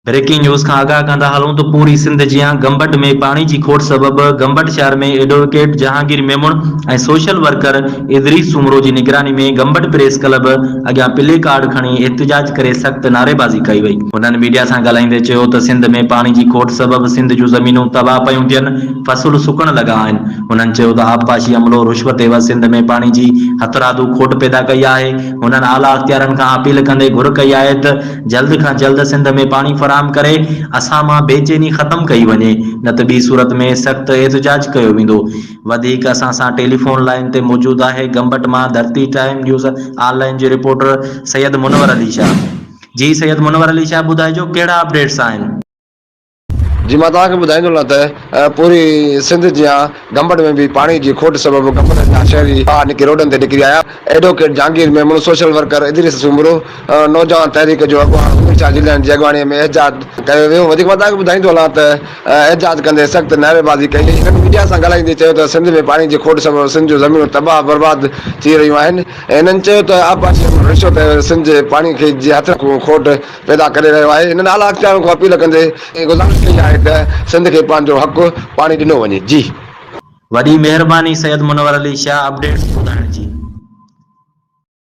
Breaking news का आगाह कंदा हलूं तो पूरी सिंध जियां गंबट में पानी की खोट सबब गंबट शहर में एडवोकेट जहांगीर मेमण ऐं सोशल वर्कर इदरीस सुमरो की निगरानी में गंबट प्रेस क्लब अॻियां प्ले कार्ड खणी एहतजाज करे सख्त नारेबाज़ी कई वई। हुननि मीडिया सां ॻाल्हाईंदे चयो त सिंध में पानी की खोट सबब सिंध जूं ज़मीनूं तबाह पयूं थियनि, फसल सुकण लॻा आहिनि। हुननि चयो त आबपाशी अमलो रुश्वत एवज़ सिंध में पानी की हथरादू खोट पैदा कई आहे। हुननि आला अख़्तियारनि खां अपील कंदे घुर कई आहे त जल्द खां जल्द सिंध में पानी फराहम करे असां मां बेचैनी ख़त्म कई वञे, न त ॿी सूरत में सख्त एहतजाज कयो वेंदो। वधीक असां सां टेलीफोन लाइन ते मौजूद आहे गंबट मां धरती टाइम न्यूज़ ऑनलाइन जे रिपोर्टर सैयद मुनवर अली शाह। जी सैयद मुनवर अली शाह, ॿुधाइजो कहिड़ा अपडेट्स आहिनि? जी मां तव्हांखे ॿुधाईंदो त पूरी सिंध जियां गंबट में भी पानी की खोट सबब गंबट जा शहरी ॿाहिरि निकिरी रोडनि ते निकिरी आया। Advocate Jahangir Memon, social worker Idris Soomro, नौजवान तहरीक जो अॻवान उमिर शाह जिलनि जी अॻवानीअ में एहतजाज कयो वियो। वधीक मां तव्हांखे ॿुधाईंदो हलां त एहतजाज कंदे सख़्त नारेबाज़ी कई वई। हिननि मीडिया सां ॻाल्हाईंदे चयो त सिंध में पानी जी खोट सबब सिंध जूं ज़मीनूं तबाह बर्बाद थी रहियूं आहिनि। हिननि चयो त आबपाशी रिश्वत सिंध जे पानी खे जी हथ खोट पैदा करे रहियो आहे। हिननि आला अख़्तियारनि खां अपील कंदे गुज़ारिश कई आहे त सिंध के पंहिंजो हक़ पानी ॾिनो वञे। जी वॾी महिरबानी सैयद मुनवर अली शाह अपडेट्स